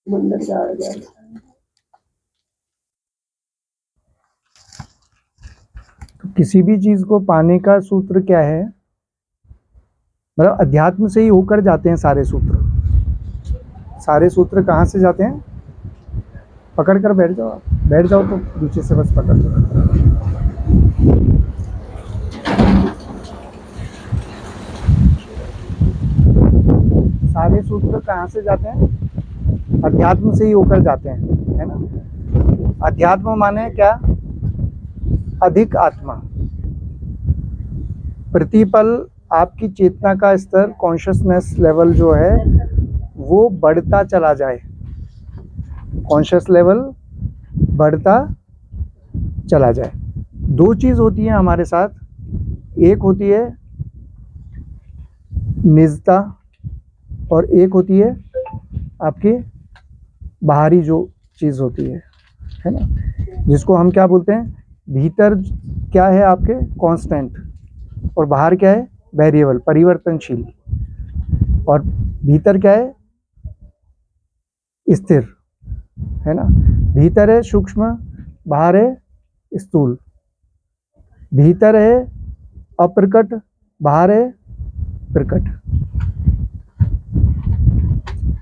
मंदिर जा रहा है। तो किसी भी चीज को पाने का सूत्र क्या है? मतलब अध्यात्म से ही होकर जाते हैं सारे सूत्र। सारे सूत्र कहाँ से जाते हैं? पकड़ कर बैठ जाओ, बैठ जाओ तो नीचे से बस पकड़ लो। सारे सूत्र कहाँ से जाते हैं? अध्यात्म से ही होकर जाते हैं, है ना। अध्यात्म माने क्या? अधिक आत्मा। प्रतिपल आपकी चेतना का स्तर, कॉन्शियसनेस लेवल जो है वो बढ़ता चला जाए, कॉन्शियस लेवल बढ़ता चला जाए। दो चीज होती है हमारे साथ, एक होती है निजता और एक होती है आपकी बाहरी जो चीज होती है ना, जिसको हम क्या बोलते हैं? भीतर क्या है आपके? कांस्टेंट, और बाहर क्या है? वेरिएबल, परिवर्तनशील। और भीतर क्या है? स्थिर, है ना। भीतर है सूक्ष्म, बाहर है स्थूल। भीतर है अप्रकट, बाहर है प्रकट।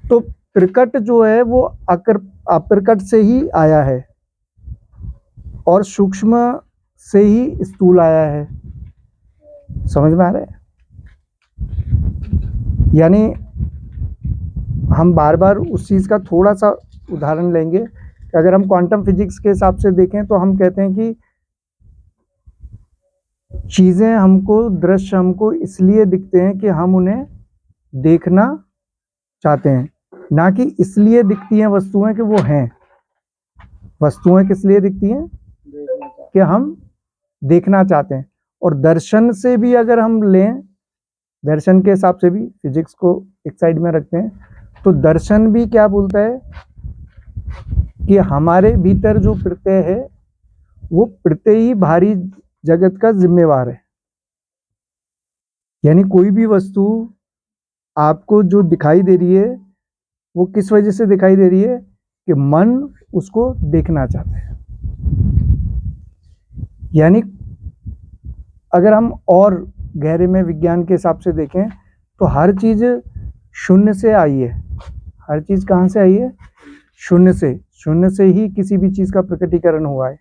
तो प्रकट जो है वो अप्रकट से ही आया है और सूक्ष्म से ही स्थूल आया है। समझ में आ रहा है? यानी हम बार बार उस चीज का थोड़ा सा उदाहरण लेंगे कि अगर हम क्वांटम फिजिक्स के हिसाब से देखें तो हम कहते हैं कि चीजें हमको, दृश्य हमको इसलिए दिखते हैं कि हम उन्हें देखना चाहते हैं, ना कि इसलिए दिखती हैं वस्तुएं कि वो हैं। वस्तुएं किस लिए दिखती हैं? कि हम देखना चाहते हैं। और दर्शन से भी अगर हम लें, दर्शन के हिसाब से भी, फिजिक्स को एक साइड में रखते हैं, तो दर्शन भी क्या बोलता है कि हमारे भीतर जो प्रत्यय है वो प्रत्यय ही भारी जगत का जिम्मेवार है। यानी कोई भी वस्तु आपको जो दिखाई दे रही है वो किस वजह से दिखाई दे रही है? कि मन उसको देखना चाहता है। यानी अगर हम और गहरे में विज्ञान के हिसाब से देखें तो हर चीज शून्य से आई है। हर चीज कहां से आई है? शून्य से। शून्य से ही किसी भी चीज का प्रकटीकरण हुआ है।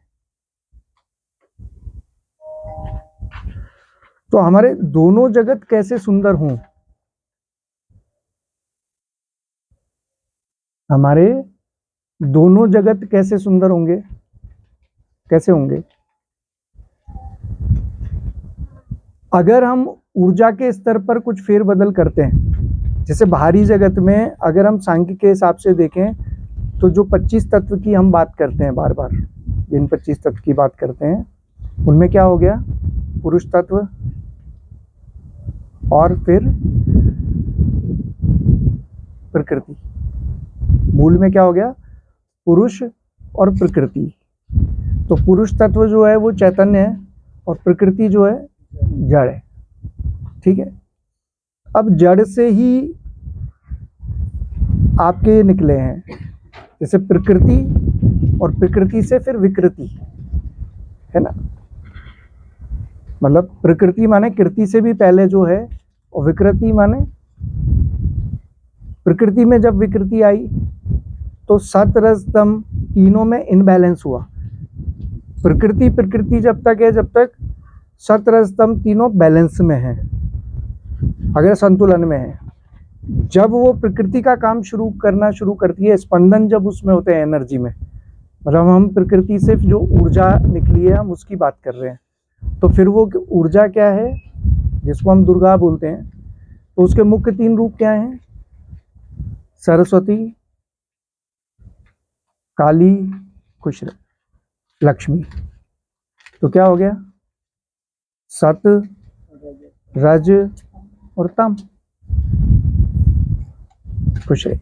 तो हमारे दोनों जगत कैसे सुंदर हों? हमारे दोनों जगत कैसे सुंदर होंगे? कैसे होंगे? अगर हम ऊर्जा के स्तर पर कुछ फेरबदल करते हैं, जैसे बाहरी जगत में अगर हम सांख्य के हिसाब से देखें तो जो 25 तत्व की हम बात करते हैं, बार बार जिन 25 तत्व की बात करते हैं, उनमें क्या हो गया? पुरुष तत्व, और फिर प्रकृति। मूल में क्या हो गया? पुरुष और प्रकृति। तो पुरुष तत्व जो है वो चैतन्य है और प्रकृति जो है जड़ है। ठीक है। अब जड़ से ही आपके निकले हैं, जैसे प्रकृति, और प्रकृति से फिर विकृति, है ना। मतलब प्रकृति माने कृति से भी पहले जो है, और विकृति माने, प्रकृति में जब विकृति आई तो सत रज तम तीनों में इनबैलेंस हुआ। प्रकृति जब तक है जब तक सत रज तम तीनों बैलेंस में है, अगर संतुलन में है। जब वो प्रकृति का काम करना शुरू करती है, स्पंदन जब उसमें होते हैं एनर्जी में, मतलब हम प्रकृति से जो ऊर्जा निकली है हम उसकी बात कर रहे हैं, तो फिर वो ऊर्जा क्या है जिसको हम दुर्गा बोलते हैं, तो उसके मुख्य 3 रूप क्या हैं? सरस्वती, काली, खुश, लक्ष्मी। तो क्या हो गया? सत, रज और तम। खुश है।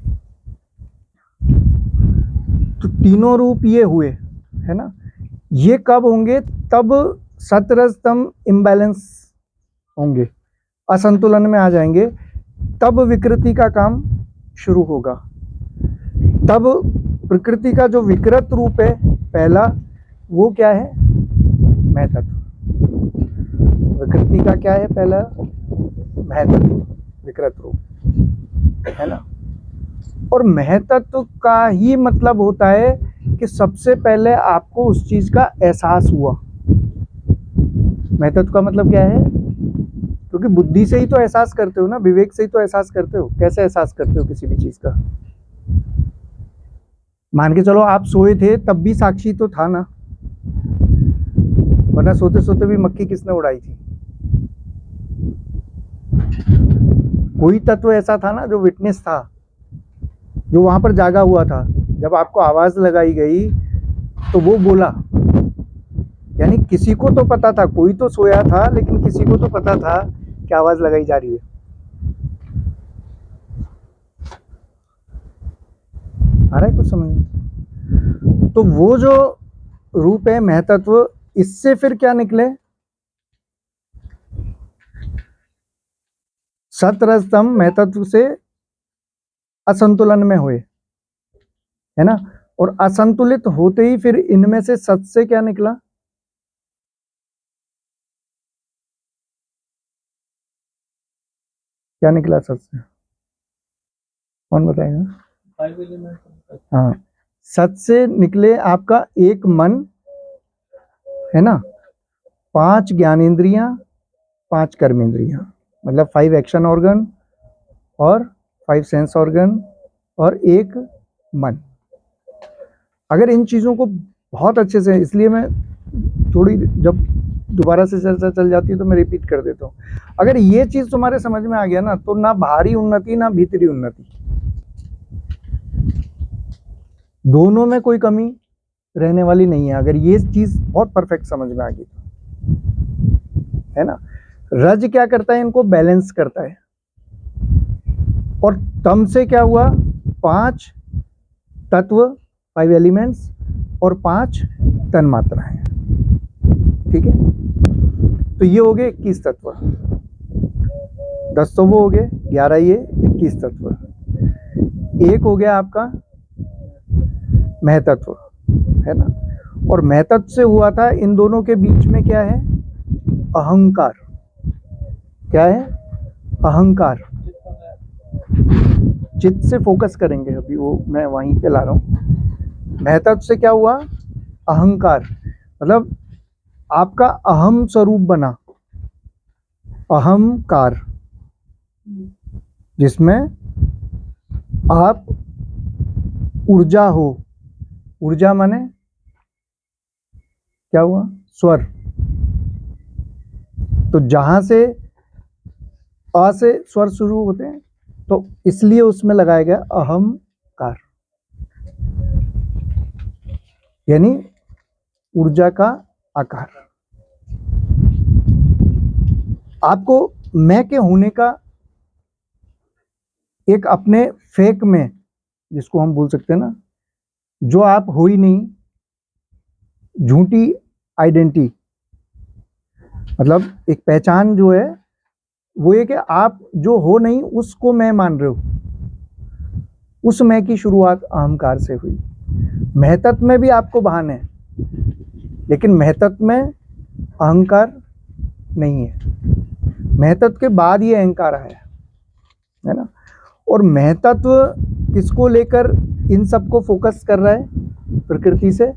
तो तीनों रूप ये हुए, है ना। ये कब होंगे? तब सत रज तम इम्बैलेंस होंगे, असंतुलन में आ जाएंगे, तब विकृति का काम शुरू होगा। तब प्रकृति का जो विकृत रूप है पहला, वो क्या है? महतत्व। विकृति का क्या है पहला? महतत्व, विकृत रूप, है ना। और महतत्व का ही मतलब होता है कि सबसे पहले आपको उस चीज का एहसास हुआ। महतत्व का मतलब क्या है? क्योंकि बुद्धि से ही तो एहसास करते हो ना, विवेक से ही तो एहसास करते हो। कैसे एहसास करते हो किसी भी चीज का? मान के चलो आप सोए थे तब भी साक्षी तो था ना, वरना सोते सोते भी मक्खी किसने उड़ाई थी? कोई तत्व ऐसा था ना जो विटनेस था, जो वहां पर जागा हुआ था। जब आपको आवाज लगाई गई तो वो बोला, यानी किसी को तो पता था, कोई तो सोया था लेकिन किसी को तो पता था कि आवाज लगाई जा रही है। आ रहा है कुछ समझ? तो वो जो रूप है महतत्व, इससे फिर क्या निकले? सत रज तम महतत्व से असंतुलन में हुए, है ना। और असंतुलित होते ही फिर इनमें से सत से क्या निकला? क्या निकला सत से? कौन बताएगा? हाँ, सत से निकले आपका एक मन, है ना, 5 ज्ञानेंद्रियां, 5 कर्मेंद्रियां, मतलब 5 एक्शन ऑर्गन और 5 सेंस ऑर्गन और एक मन। अगर इन चीज़ों को बहुत अच्छे से, इसलिए मैं थोड़ी, जब दोबारा से चर्चा चल जाती है तो मैं रिपीट कर देता हूँ। अगर ये चीज़ तुम्हारे समझ में आ गया ना, तो ना बाहरी उन्नति ना भीतरी उन्नति, दोनों में कोई कमी रहने वाली नहीं है। अगर ये चीज़ बहुत परफेक्ट समझ में आ गई, है ना। रज क्या करता है? इनको बैलेंस करता है। और तम से क्या हुआ? 5 तत्व, 5 एलिमेंट्स और 5 तन मात्राएं, ठीक है। तो ये हो गए 21 तत्व, 10 तो वो हो गए, 11 ये, 21 तत्व। एक हो गया आपका महतत्व, है ना। और महतत्व से हुआ था, इन दोनों के बीच में क्या है? अहंकार। क्या है? अहंकार। चित्त से फोकस करेंगे अभी, वो मैं वहीं पे ला रहा हूं। महतत्व से क्या हुआ? अहंकार, मतलब आपका अहम स्वरूप बना, अहंकार, जिसमें आप ऊर्जा हो। ऊर्जा माने क्या हुआ? स्वर। तो जहां से अ से स्वर शुरू होते हैं, तो इसलिए उसमें लगाया गया अहंकार, यानी ऊर्जा का आकार। आपको मैं के होने का एक अपने फेक में, जिसको हम बोल सकते हैं ना, जो आप हो ही नहीं, झूठी आइडेंटिटी, मतलब एक पहचान जो है वो ये कि आप जो हो नहीं उसको मैं मान रहे हो। उस मैं की शुरुआत अहंकार से हुई। महतत्व में भी आपको भान है, लेकिन महतत्व में अहंकार नहीं है। महतत्व के बाद ये अहंकार आया, है ना। और महतत्व किसको लेकर इन सबको फोकस कर रहा है? प्रकृति से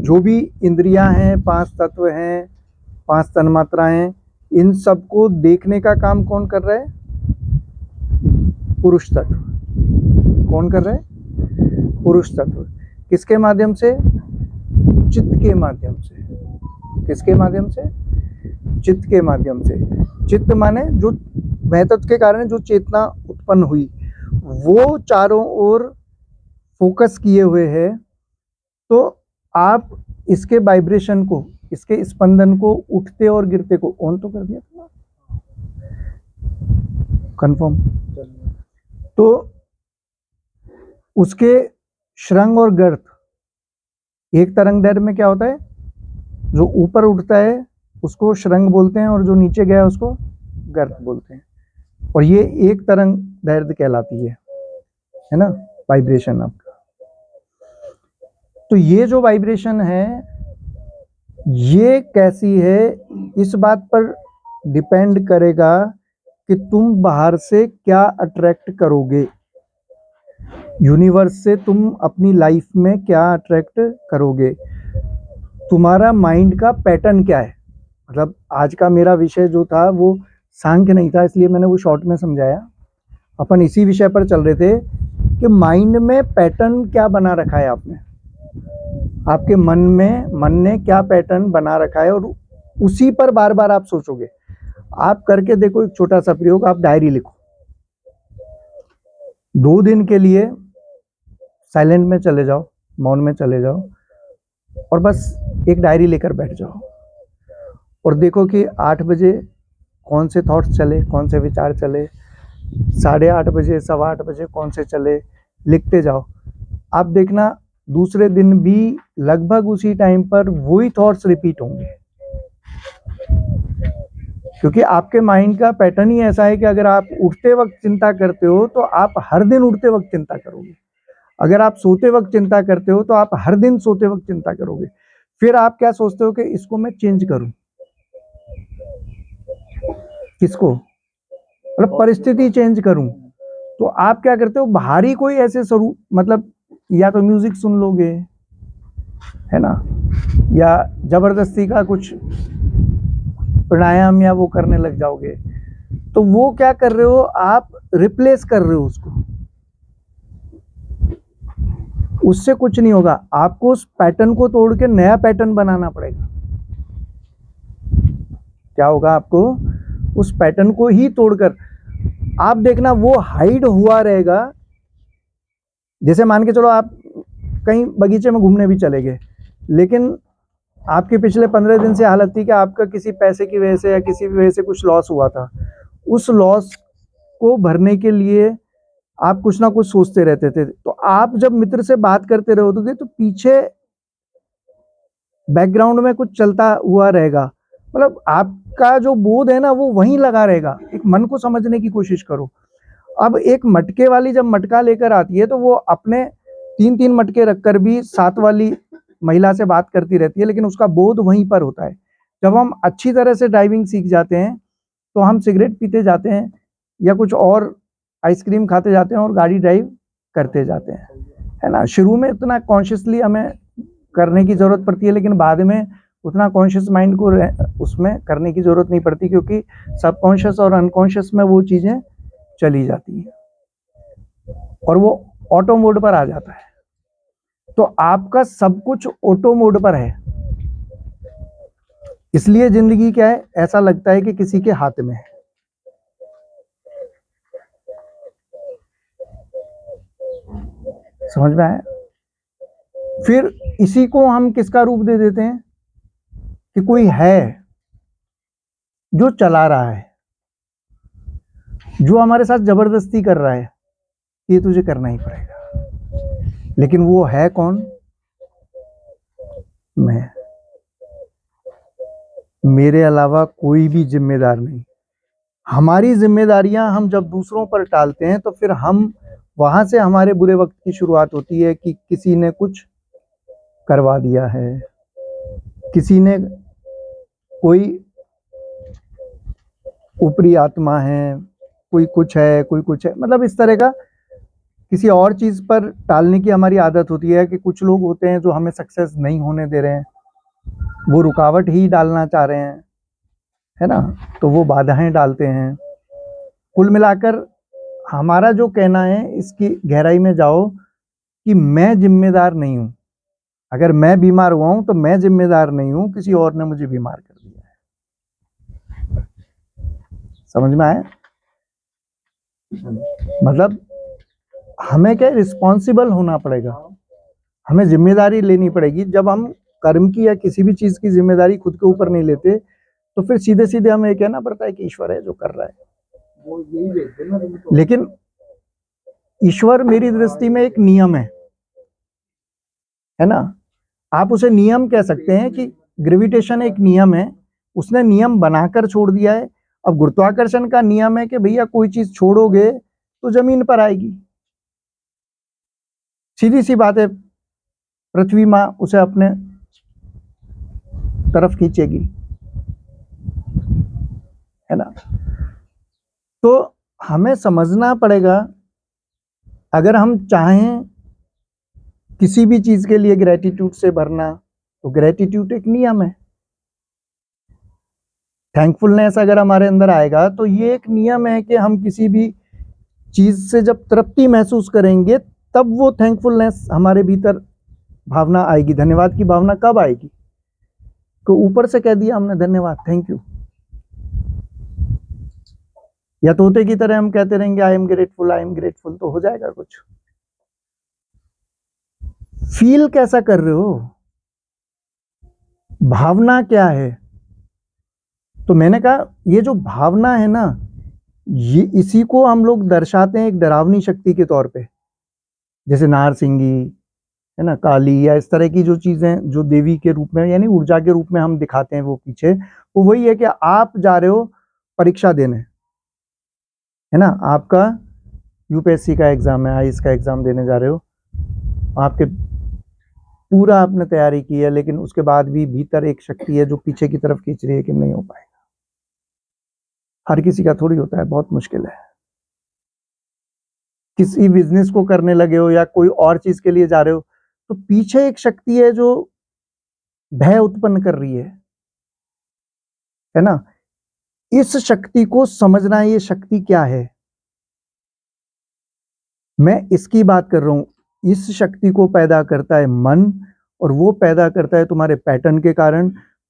जो भी इंद्रियां हैं, 5 तत्व हैं, 5 तन्मात्राएं हैं, इन सबको देखने का काम कौन कर रहा है? पुरुष तत्व। कौन कर रहा है? पुरुष तत्व। किसके माध्यम से? चित्त के माध्यम से। किसके माध्यम से? चित्त के माध्यम से। चित्त माने जो महतत्व के कारण जो चेतना उत्पन्न हुई, वो चारों ओर फोकस किए हुए है। तो आप इसके वाइब्रेशन को, इसके स्पंदन को, उठते और गिरते को ऑन तो कर दिया था ना, कंफर्म। तो उसके श्रृंग और गर्त, एक तरंग दैर्ध्य में क्या होता है? जो ऊपर उठता है उसको श्रृंग बोलते हैं, और जो नीचे गया उसको गर्त बोलते हैं। और ये एक तरंग दैर्ध्य कहलाती है। है ना, वाइब्रेशन आपका। तो ये जो वाइब्रेशन है ये कैसी है, इस बात पर डिपेंड करेगा कि तुम बाहर से क्या अट्रैक्ट करोगे, यूनिवर्स से तुम अपनी लाइफ में क्या अट्रैक्ट करोगे, तुम्हारा माइंड का पैटर्न क्या है। मतलब आज का मेरा विषय जो था वो सांख्य नहीं था, इसलिए मैंने वो शॉर्ट में समझाया। अपन इसी विषय पर चल रहे थे कि माइंड में पैटर्न क्या बना रखा है आपने, आपके मन ने क्या पैटर्न बना रखा है, और उसी पर बार बार आप सोचोगे। आप करके देखो एक छोटा सा प्रयोग, आप डायरी लिखो, 2 दिन के लिए साइलेंट में चले जाओ, मौन में चले जाओ, और बस एक डायरी लेकर बैठ जाओ और देखो कि 8 बजे कौन से थॉट्स चले, कौन से विचार चले, 8:30 बजे, 8:15 बजे कौन से चले, लिखते जाओ। आप देखना दूसरे दिन भी लगभग उसी टाइम पर वही थॉट्स रिपीट होंगे, क्योंकि आपके माइंड का पैटर्न ही ऐसा है कि अगर आप उठते वक्त चिंता करते हो तो आप हर दिन उठते वक्त चिंता करोगे, अगर आप सोते वक्त चिंता करते हो तो आप हर दिन सोते वक्त चिंता करोगे। फिर आप क्या सोचते हो कि इसको मैं चेंज करूं, किसको, मतलब परिस्थिति चेंज करूं, तो आप क्या करते हो, बाहरी कोई ऐसे स्वरूप, मतलब या तो म्यूजिक सुन लोगे, है ना, या जबरदस्ती का कुछ प्राणायाम या वो करने लग जाओगे। तो वो क्या कर रहे हो, आप रिप्लेस कर रहे हो उसको, उससे कुछ नहीं होगा, आपको उस पैटर्न को तोड़ के नया पैटर्न बनाना पड़ेगा। क्या होगा, आपको उस पैटर्न को ही तोड़कर, आप देखना वो हाइड हुआ रहेगा। जैसे मान के चलो आप कहीं बगीचे में घूमने भी चले गए, लेकिन आपके पिछले 15 दिन से हालत थी कि आपका किसी पैसे की वजह से या किसी भी वजह से कुछ लॉस हुआ था, उस लॉस को भरने के लिए आप कुछ ना कुछ सोचते रहते थे। तो आप जब मित्र से बात करते रहोगे तो पीछे बैकग्राउंड में कुछ चलता हुआ रहेगा, मतलब आपका जो बोध है ना वो वहीं लगा रहेगा। एक मन को समझने की कोशिश करो। अब एक मटके वाली जब मटका लेकर आती है तो वो अपने 3-3 मटके रखकर भी 7 वाली महिला से बात करती रहती है, लेकिन उसका बोध वहीं पर होता है। जब हम अच्छी तरह से ड्राइविंग सीख जाते हैं तो हम सिगरेट पीते जाते हैं या कुछ और आइसक्रीम खाते जाते हैं और गाड़ी ड्राइव करते जाते हैं, है ना। शुरू में इतना कॉन्शियसली हमें करने की ज़रूरत पड़ती है, लेकिन बाद में उतना कॉन्शियस माइंड को उसमें करने की ज़रूरत नहीं पड़ती, क्योंकि सबकॉन्शियस और अनकॉन्शियस में वो चीज़ें चली जाती हैं और वो ऑटो मोड पर आ जाता है। तो आपका सब कुछ ऑटो मोड पर है, इसलिए जिंदगी क्या है, ऐसा लगता है कि किसी के हाथ में है। समझ में आया। फिर इसी को हम किसका रूप दे देते हैं कि कोई है जो चला रहा है, जो हमारे साथ जबरदस्ती कर रहा है, ये तुझे करना ही पड़ेगा। लेकिन वो है कौन, मैं, मेरे अलावा कोई भी जिम्मेदार नहीं। हमारी जिम्मेदारियां हम जब दूसरों पर टालते हैं तो फिर हम वहां से हमारे बुरे वक्त की शुरुआत होती है कि किसी ने कुछ करवा दिया है, किसी ने, कोई ऊपरी आत्मा है, कोई कुछ है, कोई कुछ है, मतलब इस तरह का किसी और चीज पर टालने की हमारी आदत होती है कि कुछ लोग होते हैं जो हमें सक्सेस नहीं होने दे रहे हैं, वो रुकावट ही डालना चाह रहे हैं, है ना, तो वो बाधाएं डालते हैं। कुल मिलाकर हमारा जो कहना है, इसकी गहराई में जाओ कि मैं जिम्मेदार नहीं हूं। अगर मैं बीमार हुआ हूं तो मैं जिम्मेदार नहीं हूं, किसी और ने मुझे बीमार कर दिया है। समझ में आया। मतलब हमें क्या, रिस्पॉन्सिबल होना पड़ेगा, हमें जिम्मेदारी लेनी पड़ेगी। जब हम कर्म की या किसी भी चीज की जिम्मेदारी खुद के ऊपर नहीं लेते तो फिर सीधे सीधे हमें ये कहना पड़ता है कि ईश्वर है जो कर रहा है। लेकिन ईश्वर मेरी दृष्टि में एक नियम है ना। आप उसे नियम कह सकते हैं कि ग्रेविटेशन एक नियम है, उसने नियम बनाकर छोड़ दिया है। अब गुरुत्वाकर्षण का नियम है कि भैया कोई चीज छोड़ोगे तो जमीन पर आएगी, सीधी सी बात है, पृथ्वी माँ उसे अपने तरफ खींचेगी, है ना। तो हमें समझना पड़ेगा, अगर हम चाहें किसी भी चीज के लिए ग्रेटिट्यूड से भरना, तो ग्रेटिट्यूड एक नियम है। थैंकफुलनेस अगर हमारे अंदर आएगा तो ये एक नियम है कि हम किसी भी चीज से जब तृप्ति महसूस करेंगे तब वो थैंकफुलनेस हमारे भीतर भावना आएगी। धन्यवाद की भावना कब आएगी? तो ऊपर से कह दिया हमने धन्यवाद, थैंक यू, या तोते की तरह हम कहते रहेंगे I am grateful, I am grateful, तो हो जाएगा कुछ? फील कैसा कर रहे हो, भावना क्या है? तो मैंने कहा ये जो भावना है ना, ये इसी को हम लोग दर्शाते हैं एक डरावनी शक्ति के तौर पे, जैसे नारसिंगी, है ना, काली, या इस तरह की जो चीजें जो देवी के रूप में यानी ऊर्जा के रूप में हम दिखाते हैं वो पीछे, वो वही है कि आप जा रहे हो परीक्षा देने, है ना, आपका यूपीएससी का एग्जाम है, आईएएस का एग्जाम देने जा रहे हो, आपके पूरा आपने तैयारी की है, लेकिन उसके बाद भी भीतर एक शक्ति है जो पीछे की तरफ खींच रही है कि नहीं हो पाएगा। हर किसी का थोड़ी होता है, बहुत मुश्किल है। किसी बिजनेस को करने लगे हो या कोई और चीज के लिए जा रहे हो, तो पीछे एक शक्ति है जो भय उत्पन्न कर रही है ना। इस शक्ति को समझना, ये शक्ति क्या है, मैं इसकी बात कर रहा हूं। इस शक्ति को पैदा करता है मन, और वो पैदा करता है तुम्हारे पैटर्न के कारण।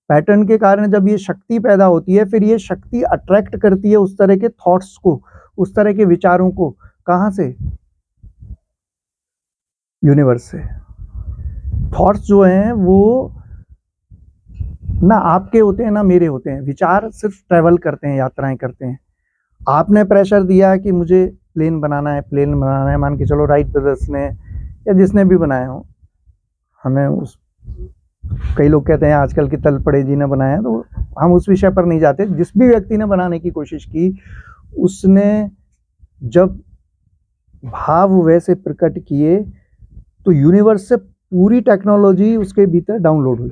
पैटर्न के कारण जब ये शक्ति पैदा होती है, फिर ये शक्ति अट्रैक्ट करती है उस तरह के थॉट्स को, उस तरह के विचारों को। कहां से? यूनिवर्स से। थॉट्स जो हैं वो ना आपके होते हैं ना मेरे होते हैं। विचार सिर्फ ट्रेवल करते हैं, यात्राएं करते हैं। आपने प्रेशर दिया कि मुझे प्लेन बनाना है, मान के चलो राइट ब्रदर्स ने या जिसने भी बनाया हो, हमें उस, कई लोग कहते हैं आजकल की तलपड़े जी ने बनाया है, तो हम उस विषय पर नहीं जाते। जिस भी व्यक्ति ने बनाने की कोशिश की, उसने जब भाव वैसे प्रकट किए तो यूनिवर्स से पूरी टेक्नोलॉजी उसके भीतर डाउनलोड हुई।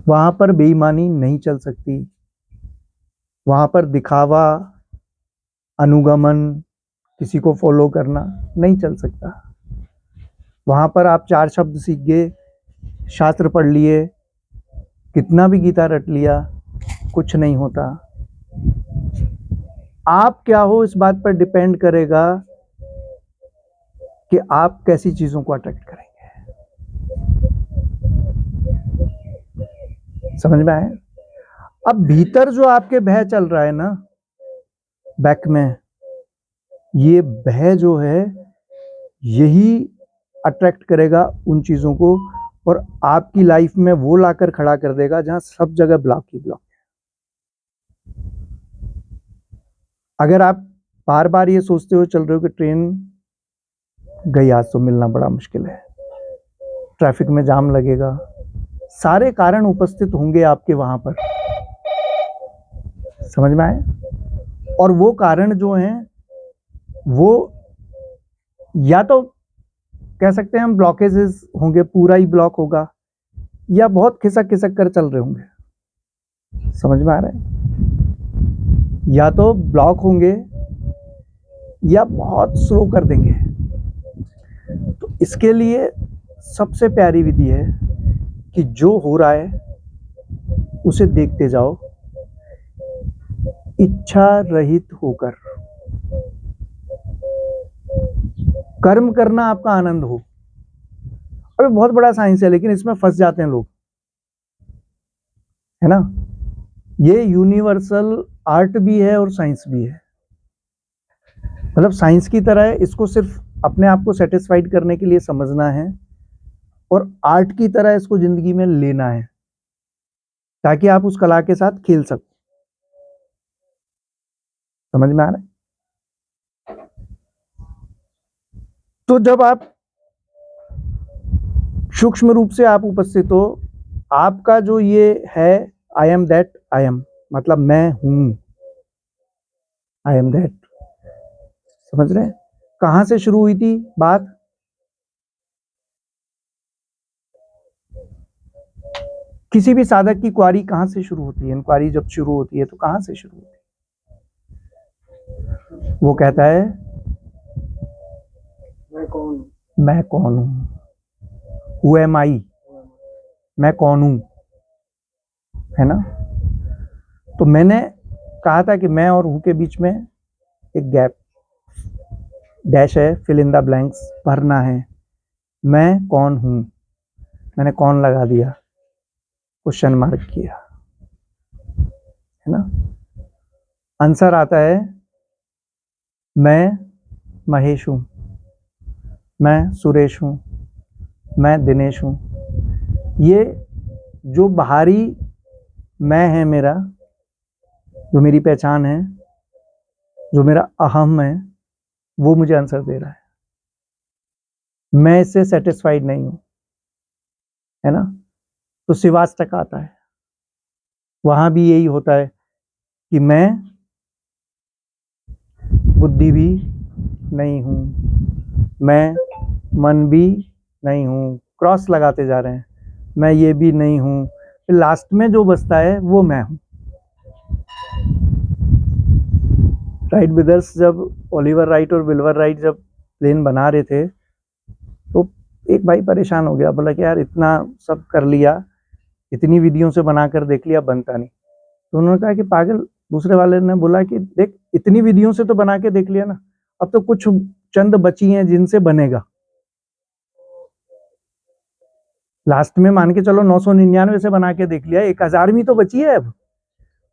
वहां पर बेईमानी नहीं चल सकती, वहां पर दिखावा, अनुगमन, किसी को फॉलो करना नहीं चल सकता। वहां पर आप 4 शब्द सीख गए, शास्त्र पढ़ लिए, कितना भी गीता रट लिया, कुछ नहीं होता। आप क्या हो इस बात पर डिपेंड करेगा कि आप कैसी चीजों को अट्रैक्ट करेंगे। समझ में आए? अब भीतर जो आपके भय चल रहा है ना, बैक में, ये भय जो है यही अट्रैक्ट करेगा उन चीजों को, और आपकी लाइफ में वो लाकर खड़ा कर देगा जहां सब जगह ब्लॉक ही ब्लॉक है। अगर आप बार बार ये सोचते हो चल रहे हो कि ट्रेन गई आज तो मिलना बड़ा मुश्किल है, ट्रैफिक में जाम लगेगा, सारे कारण उपस्थित होंगे आपके वहां पर। समझ में आए? और वो कारण जो हैं वो या तो कह सकते हैं हम ब्लॉकेजेस होंगे, पूरा ही ब्लॉक होगा, या बहुत खिसक खिसक कर चल रहे होंगे। समझ में आ रहा है? या तो ब्लॉक होंगे या बहुत स्लो कर देंगे। तो इसके लिए सबसे प्यारी विधि है कि जो हो रहा है उसे देखते जाओ, इच्छा रहित होकर। कर्म करना आपका आनंद हो। अबे बहुत बड़ा साइंस है, लेकिन इसमें फंस जाते हैं लोग, है ना। ये यूनिवर्सल आर्ट भी है और साइंस भी है। मतलब साइंस की तरह इसको सिर्फ अपने आप को सेटिस्फाइड करने के लिए समझना है, और आर्ट की तरह इसको जिंदगी में लेना है, ताकि आप उस कला के साथ खेल सको। समझ में आ रहा है? तो जब आप सूक्ष्म रूप से आप उपस्थित हो, आपका जो ये है I am that I am, मतलब मैं हूं, आई एम दैट। समझ रहे हैं? कहां से शुरू हुई थी बात? किसी भी साधक की क्वारी कहां से शुरू होती है? इंक्वायरी जब शुरू होती है तो कहां से शुरू होती है? वो कहता है मैं कौन हूं? हु एम आई? मैं कौन हूं, है ना? तो मैंने कहा था कि मैं और हूं के बीच में एक गैप, डैश है, फिल इन द ब्लैंक्स भरना है। मैं कौन हूं, मैंने कौन लगा दिया, क्वेश्चन मार्क किया, है ना? आंसर आता है मैं महेश हूं, मैं सुरेश हूं, मैं दिनेश हूं। ये जो बाहरी मैं है मेरा, जो मेरी पहचान है, जो मेरा अहम है, वो मुझे आंसर दे रहा है। मैं इससे सेटिस्फाइड नहीं हूं, है ना? तो शिवाष्टक आता है, वहां भी यही होता है कि मैं बुद्धि भी नहीं हूं, मैं मन भी नहीं हूं, क्रॉस लगाते जा रहे हैं, मैं ये भी नहीं हूं, फिर लास्ट में जो बचता है वो मैं हूं। राइट ब्रदर्स जब ओलिवर राइट और विल्बर राइट जब प्लेन बना रहे थे तो एक भाई परेशान हो गया, बोला कि यार इतना सब कर लिया, इतनी विधियों से बनाकर देख लिया, बनता नहीं। तो उन्होंने कहा कि पागल, दूसरे वाले ने बोला कि देख इतनी विधियों से तो बना के देख लिया ना, अब तो कुछ चंद बची हैं जिनसे बनेगा। लास्ट में मान के चलो 999 से बना के देख लिया, 1000वीं तो बची है अब,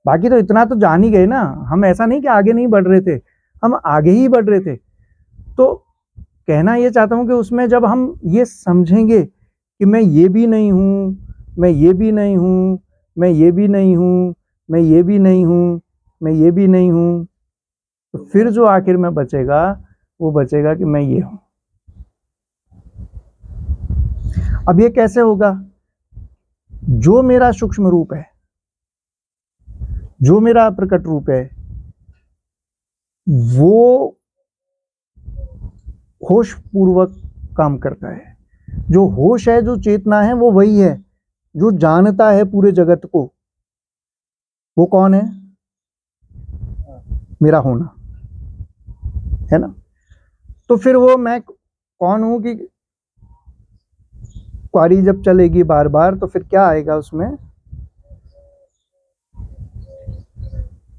बाकी तो इतना तो जान ही गए ना। हम ऐसा नहीं कि आगे नहीं बढ़ रहे थे, हम आगे ही बढ़ रहे थे। तो कहना ये चाहता हूं कि उसमें जब हम ये समझेंगे कि मैं ये भी नहीं हूं, मैं ये भी नहीं हूं, मैं ये भी नहीं हूं, मैं ये भी नहीं हूं, मैं ये भी नहीं हूं, तो फिर जो आखिर में बचेगा वो बचेगा कि मैं ये हूं। अब ये कैसे होगा? जो मेरा सूक्ष्म रूप है, जो मेरा प्रकट रूप है, वो होश पूर्वक काम करता है। जो होश है, जो चेतना है, वो वही है जो जानता है पूरे जगत को। वो कौन है? मेरा होना, है ना? तो फिर वो मैं कौन हूं की क्वारी जब चलेगी बार बार तो फिर क्या आएगा उसमें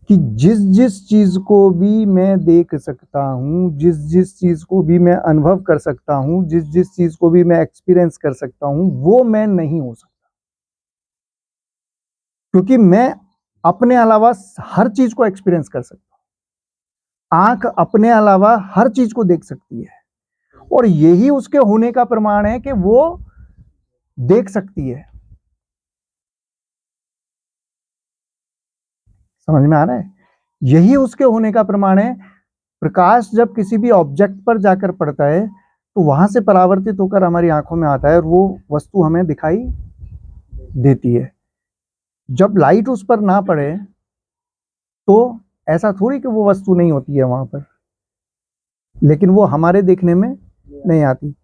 कि जिस जिस चीज को भी मैं देख सकता हूं, जिस जिस चीज को भी मैं अनुभव कर सकता हूं, जिस जिस चीज को भी मैं एक्सपीरियंस कर सकता हूं, वो मैं नहीं हो सकता, क्योंकि मैं अपने अलावा हर चीज को एक्सपीरियंस कर सकता हूं। आंख अपने अलावा हर चीज को देख सकती है, और यही उसके होने का प्रमाण है कि वो देख सकती है। समझ में आ रहा है? यही उसके होने का प्रमाण है। प्रकाश जब किसी भी ऑब्जेक्ट पर जाकर पड़ता है तो वहां से परावर्तित होकर हमारी आंखों में आता है और वो वस्तु हमें दिखाई देती है। जब लाइट उस पर ना पड़े तो ऐसा थोड़ी कि वो वस्तु नहीं होती है वहां पर, लेकिन वो हमारे देखने में नहीं आती।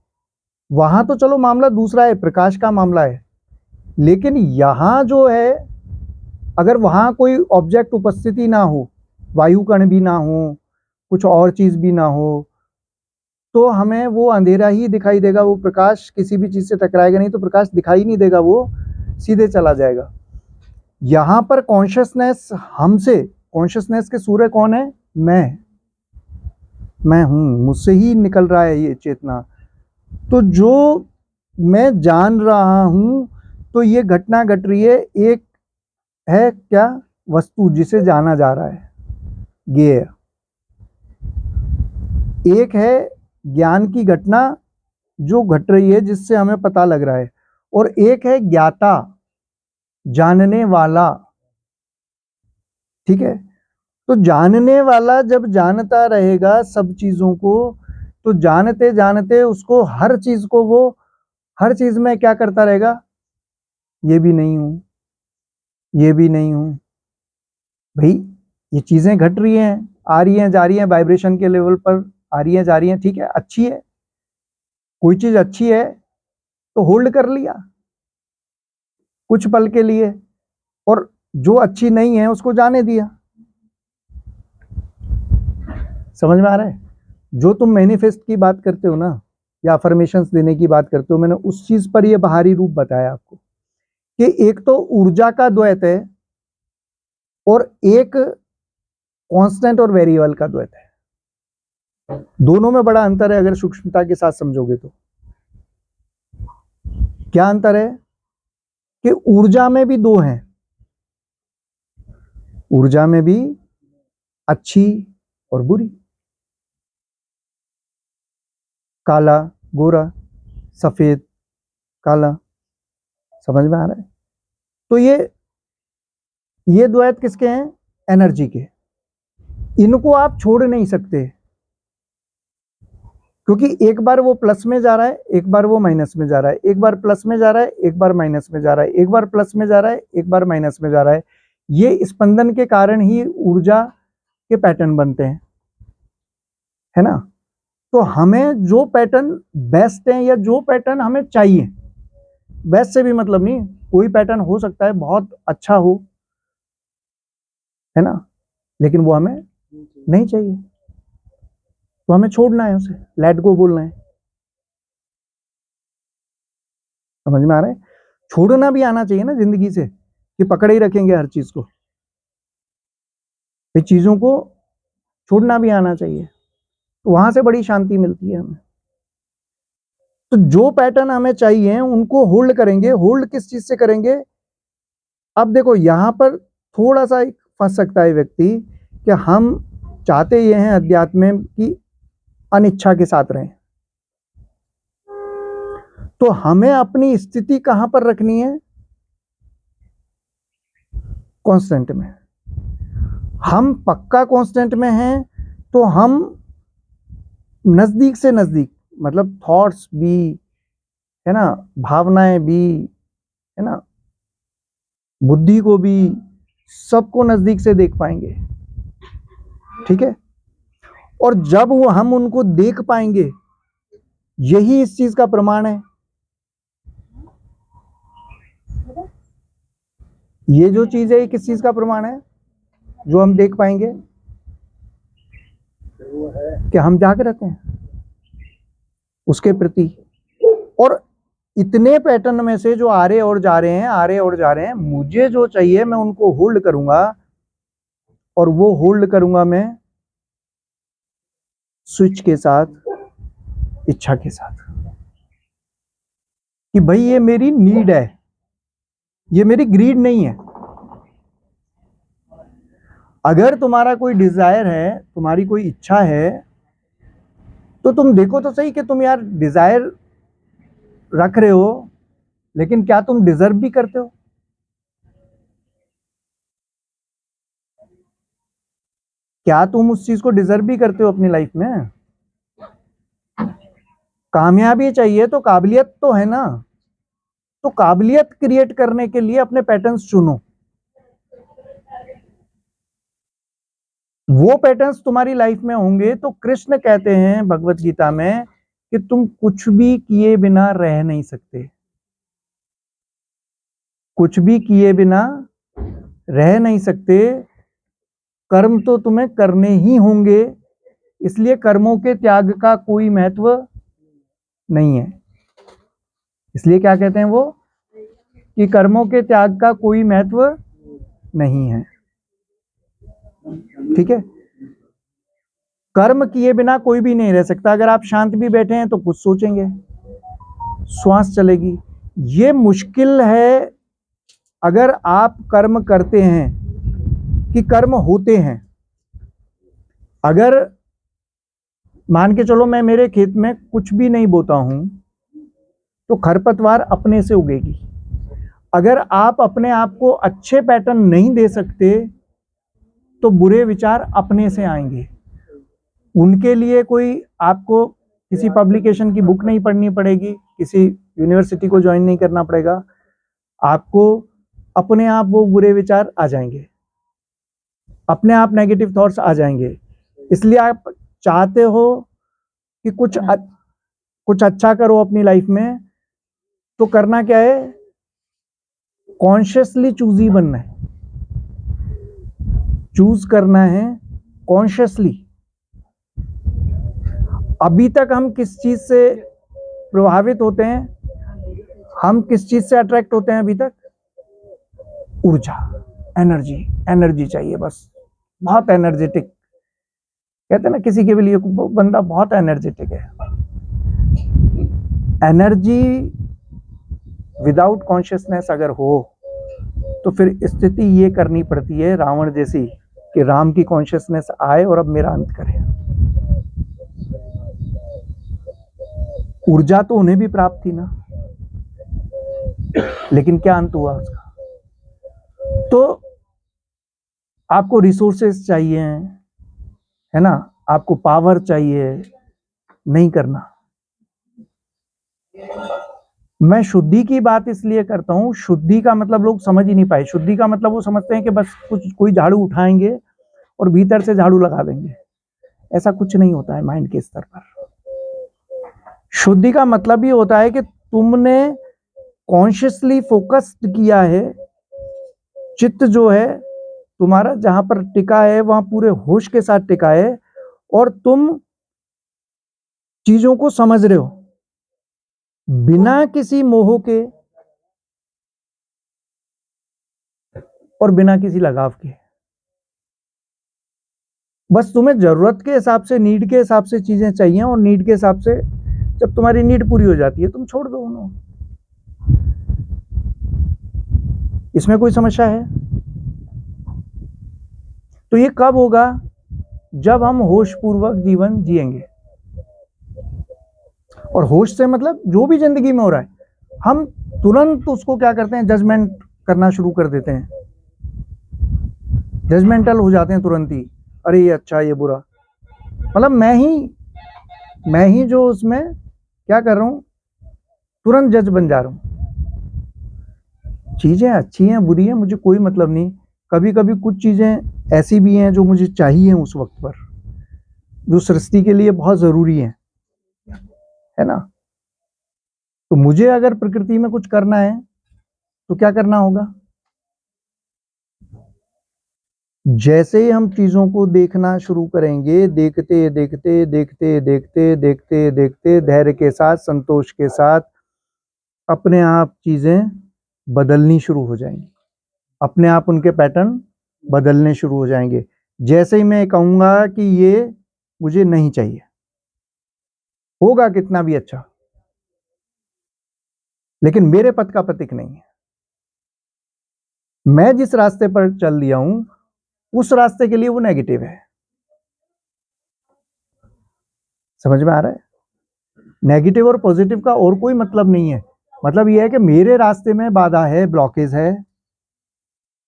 वहां तो चलो मामला दूसरा है, प्रकाश का मामला है, लेकिन यहां जो है, अगर वहां कोई ऑब्जेक्ट उपस्थिति ना हो, वायु कण भी ना हो, कुछ और चीज भी ना हो, तो हमें वो अंधेरा ही दिखाई देगा। वो प्रकाश किसी भी चीज से टकराएगा नहीं, तो प्रकाश दिखाई नहीं देगा, वो सीधे चला जाएगा। यहां पर कॉन्शियसनेस हमसे, कॉन्शियसनेस के सूर्य कौन है? मैं हूं, मुझसे ही निकल रहा है ये चेतना। तो जो मैं जान रहा हूं, तो ये घटना घट रही है, एक है क्या? वस्तु जिसे जाना जा रहा है, ज्ञेय। एक है ज्ञान की घटना जो घट रही है, जिससे हमें पता लग रहा है, और एक है ज्ञाता, जानने वाला। ठीक है? तो जानने वाला जब जानता रहेगा सब चीजों को, तो जानते जानते उसको हर चीज को, वो हर चीज में क्या करता रहेगा? ये भी नहीं हूं, ये भी नहीं हूं। भाई ये चीजें घट रही हैं, आ रही हैं, जा रही हैं, वाइब्रेशन के लेवल पर आ रही हैं जा रही हैं, ठीक है, अच्छी है, कोई चीज अच्छी है तो होल्ड कर लिया कुछ पल के लिए, और जो अच्छी नहीं है उसको जाने दिया। समझ में आ रहा है? जो तुम मैनिफेस्ट की बात करते हो ना, या अफर्मेशंस देने की बात करते हो, मैंने उस चीज पर यह बाहरी रूप बताया आपको कि एक तो ऊर्जा का द्वैत है और एक कांस्टेंट और वेरिएबल का द्वैत है। दोनों में बड़ा अंतर है अगर सूक्ष्मता के साथ समझोगे तो। क्या अंतर है? कि ऊर्जा में भी दो हैं, ऊर्जा में भी अच्छी और बुरी, काला गोरा, सफेद काला। समझ में आ रहा है? तो ये द्वैत किसके हैं? एनर्जी के। इनको आप छोड़ नहीं सकते, क्योंकि एक बार वो प्लस में जा रहा है, एक बार वो माइनस में जा रहा है, एक बार प्लस में जा रहा है, एक बार माइनस में जा रहा है, एक बार प्लस में जा रहा है, एक बार माइनस में जा रहा है। ये स्पंदन के कारण ही ऊर्जा के पैटर्न बनते हैं, है ना? तो हमें जो पैटर्न बेस्ट है या जो पैटर्न हमें चाहिए, बेस्ट से भी मतलब नहीं, कोई पैटर्न हो सकता है बहुत अच्छा हो, है ना, लेकिन वो हमें नहीं चाहिए, तो हमें छोड़ना है उसे, लेट गो बोलना है। समझ में आ रहा है? छोड़ना भी आना चाहिए ना जिंदगी से, कि पकड़े ही रखेंगे हर चीज को, फिर चीजों को छोड़ना भी आना चाहिए, तो वहां से बड़ी शांति मिलती है हमें। तो जो पैटर्न हमें चाहिए उनको होल्ड करेंगे। होल्ड किस चीज से करेंगे? अब देखो यहां पर थोड़ा सा फंस सकता है व्यक्ति कि हम चाहते ये हैं अध्यात्म की अनिच्छा के साथ रहें, तो हमें अपनी स्थिति कहां पर रखनी है? कांस्टेंट में। हम पक्का कांस्टेंट में हैं तो हम नजदीक से नजदीक, मतलब थॉट्स भी, है ना, भावनाएं भी, है ना, बुद्धि को भी, सबको नजदीक से देख पाएंगे, ठीक है? और जब वो हम उनको देख पाएंगे, यही इस चीज का प्रमाण है। ये जो चीज है ये किस चीज का प्रमाण है? जो हम देख पाएंगे कि हम जागृत हैं उसके प्रति। और इतने पैटर्न में से जो आ रहे और जा रहे हैं, आ रहे और जा रहे हैं, मुझे जो चाहिए मैं उनको होल्ड करूंगा, और वो होल्ड करूंगा मैं स्विच के साथ, इच्छा के साथ, कि भाई ये मेरी नीड है, ये मेरी ग्रीड नहीं है। अगर तुम्हारा कोई डिजायर है, तुम्हारी कोई इच्छा है, तो तुम देखो तो सही कि तुम यार डिजायर रख रहे हो, लेकिन क्या तुम डिजर्व भी करते हो? क्या तुम उस चीज को डिजर्व भी करते हो अपनी लाइफ में? कामयाबी चाहिए तो काबिलियत तो है ना, तो काबिलियत क्रिएट करने के लिए अपने पैटर्न्स चुनो। वो पैटर्न्स तुम्हारी लाइफ में होंगे तो कृष्ण कहते हैं भगवत गीता में कि तुम कुछ भी किए बिना रह नहीं सकते, कुछ भी किए बिना रह नहीं सकते। कर्म तो तुम्हें करने ही होंगे, इसलिए कर्मों के त्याग का कोई महत्व नहीं है। इसलिए क्या कहते हैं वो, कि कर्मों के त्याग का कोई महत्व नहीं है, ठीक है? कर्म किए बिना कोई भी नहीं रह सकता। अगर आप शांत भी बैठे हैं तो कुछ सोचेंगे, श्वास चलेगी। ये मुश्किल है अगर आप कर्म करते हैं कि कर्म होते हैं। अगर मान के चलो मैं मेरे खेत में कुछ भी नहीं बोता हूं तो खरपतवार अपने से उगेगी। अगर आप अपने आप को अच्छे पैटर्न नहीं दे सकते तो बुरे विचार अपने से आएंगे। उनके लिए कोई आपको किसी पब्लिकेशन की बुक नहीं पढ़नी पड़ेगी, किसी यूनिवर्सिटी को ज्वाइन नहीं करना पड़ेगा, आपको अपने आप वो बुरे विचार आ जाएंगे, अपने आप नेगेटिव थॉट्स आ जाएंगे। इसलिए आप चाहते हो कि कुछ अच्छा करो अपनी लाइफ में, तो करना क्या है, कॉन्शियसली चूजी बनना है, चूज करना है कॉन्शियसली। अभी तक हम किस चीज से प्रभावित होते हैं, हम किस चीज से अट्रैक्ट होते हैं अभी तक, ऊर्जा, एनर्जी, एनर्जी चाहिए बस, बहुत एनर्जेटिक, कहते हैं ना किसी के लिए बंदा बहुत एनर्जेटिक है। एनर्जी विदाउट कॉन्शियसनेस अगर हो तो फिर स्थिति ये करनी पड़ती है रावण जैसी कि राम की कॉन्शियसनेस आए और अब मेरा अंत करे। ऊर्जा तो उन्हें भी प्राप्त थी ना, लेकिन क्या अंत हुआ उसका। तो आपको रिसोर्सेस चाहिए, है ना, आपको पावर चाहिए, नहीं करना। मैं शुद्धि की बात इसलिए करता हूं, शुद्धि का मतलब लोग समझ ही नहीं पाए। शुद्धि का मतलब वो समझते हैं कि बस कोई झाड़ू उठाएंगे और भीतर से झाड़ू लगा देंगे। ऐसा कुछ नहीं होता है माइंड के स्तर पर। शुद्धि का मतलब ये होता है कि तुमने कॉन्शियसली फोकस्ड किया है, चित्त जो है तुम्हारा जहां पर टिका है वहां पूरे होश के साथ टिका है, और तुम चीजों को समझ रहे हो बिना किसी मोह के और बिना किसी लगाव के। बस तुम्हें जरूरत के हिसाब से, नीड के हिसाब से चीजें चाहिए, और नीड के हिसाब से जब तुम्हारी नीड पूरी हो जाती है तुम छोड़ दो उन्हें। इसमें कोई समस्या है? तो ये कब होगा? जब हम होशपूर्वक जीवन जिएंगे। और होश से मतलब जो भी जिंदगी में हो रहा है, हम तुरंत उसको क्या करते हैं, जजमेंट करना शुरू कर देते हैं, जजमेंटल हो जाते हैं तुरंत ही। अरे ये अच्छा, ये बुरा, मतलब मैं ही जो उसमें क्या कर रहा हूं, तुरंत जज बन जा रहा हूं। चीजें अच्छी हैं बुरी हैं मुझे कोई मतलब नहीं। कभी कभी कुछ चीजें ऐसी भी हैं जो मुझे चाहिए उस वक्त पर, जो सृष्टि के लिए बहुत जरूरी है ना। तो मुझे अगर प्रकृति में कुछ करना है तो क्या करना होगा? जैसे ही हम चीजों को देखना शुरू करेंगे, देखते देखते देखते देखते देखते देखते धैर्य के साथ, संतोष के साथ, अपने आप चीजें बदलनी शुरू हो जाएंगी, अपने आप उनके पैटर्न बदलने शुरू हो जाएंगे। जैसे ही मैं कहूंगा कि ये मुझे नहीं चाहिए, होगा कितना भी अच्छा, लेकिन मेरे पथ का प्रतीक नहीं है। मैं जिस रास्ते पर चल दिया हूं उस रास्ते के लिए वो नेगेटिव है। समझ में आ रहा है? नेगेटिव और पॉजिटिव का और कोई मतलब नहीं है। मतलब ये है कि मेरे रास्ते में बाधा है, ब्लॉकेज है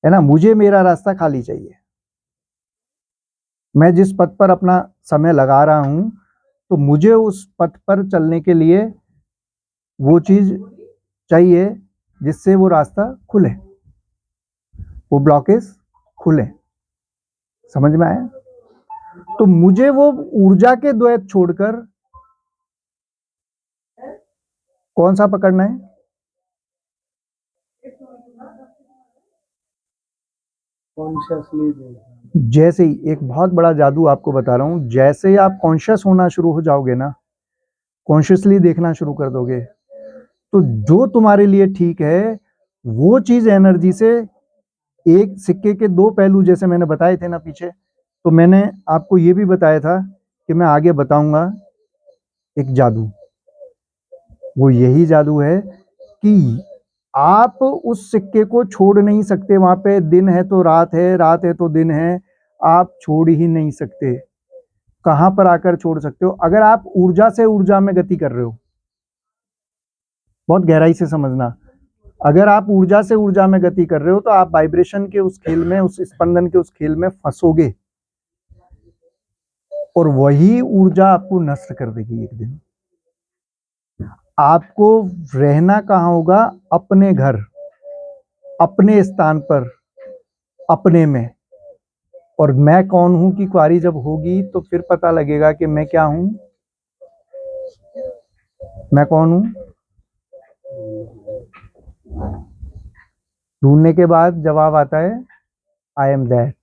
ना, मुझे मेरा रास्ता खाली चाहिए। मैं जिस पथ पर अपना समय लगा रहा हूं तो मुझे उस पथ पर चलने के लिए वो चीज चाहिए जिससे वो रास्ता खुले, वो ब्लॉकेज खुले। समझ में आया? तो मुझे वो ऊर्जा के द्वैत छोड़कर कौन सा पकड़ना है? जैसे ही, एक बहुत बड़ा जादू आपको बता रहा हूं, जैसे ही आप कॉन्शियस होना शुरू हो जाओगे ना, कॉन्शियसली देखना शुरू कर दोगे, तो जो तुम्हारे लिए ठीक है वो चीज एनर्जी से, एक सिक्के के दो पहलू जैसे मैंने बताए थे ना पीछे, तो मैंने आपको ये भी बताया था कि मैं आगे बताऊंगा एक जादू। वो यही जादू है कि आप उस सिक्के को छोड़ नहीं सकते। वहां पे दिन है तो रात है, रात है तो दिन है, आप छोड़ ही नहीं सकते। कहां पर आकर छोड़ सकते हो? अगर आप ऊर्जा से ऊर्जा में गति कर रहे हो, बहुत गहराई से समझना, अगर आप ऊर्जा से ऊर्जा में गति कर रहे हो तो आप वाइब्रेशन के उस खेल में, उस स्पंदन के उस खेल में फंसोगे, और वही ऊर्जा आपको नष्ट कर देगी एक दिन। आपको रहना कहाँ होगा? अपने घर, अपने स्थान पर, अपने में। और मैं कौन हूं की क्वारी जब होगी तो फिर पता लगेगा कि मैं क्या हूं, मैं कौन हूं? ढूंढने के बाद जवाब आता है आई एम दैट।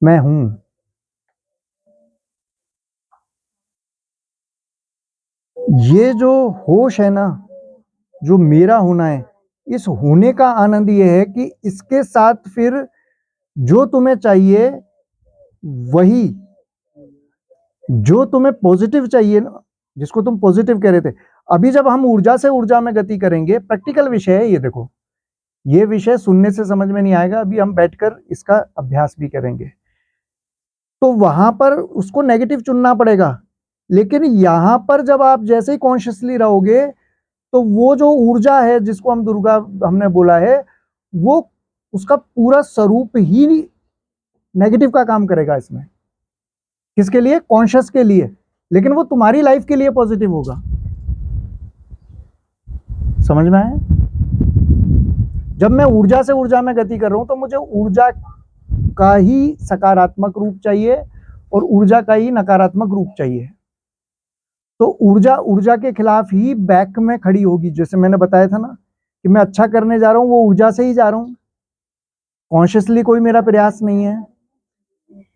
मैं हूं। ये जो होश है ना, जो मेरा होना है, इस होने का आनंद ये है कि इसके साथ फिर जो तुम्हें चाहिए वही, जो तुम्हें पॉजिटिव चाहिए ना, जिसको तुम पॉजिटिव कह रहे थे, अभी जब हम ऊर्जा से ऊर्जा में गति करेंगे, प्रैक्टिकल विषय है ये। देखो, ये विषय सुनने से समझ में नहीं आएगा, अभी हम बैठकर इसका अभ्यास भी करेंगे, तो वहां पर उसको नेगेटिव चुनना पड़ेगा। लेकिन यहां पर जब आप जैसे ही कॉन्शियसली रहोगे, तो वो जो ऊर्जा है जिसको हम दुर्गा हमने बोला है, वो उसका पूरा स्वरूप ही नेगेटिव का काम करेगा इसमें। किसके लिए? कॉन्शियस के लिए। लेकिन वो तुम्हारी लाइफ के लिए पॉजिटिव होगा। समझ में आया? जब मैं ऊर्जा से ऊर्जा में गति कर रहा हूं, तो मुझे ऊर्जा का ही सकारात्मक रूप चाहिए और ऊर्जा का ही नकारात्मक रूप चाहिए। तो ऊर्जा ऊर्जा के खिलाफ ही बैक में खड़ी होगी। जैसे मैंने बताया था ना कि मैं अच्छा करने जा रहा हूं, वो ऊर्जा से ही जा रहा हूं, कॉन्शियसली कोई मेरा प्रयास नहीं है।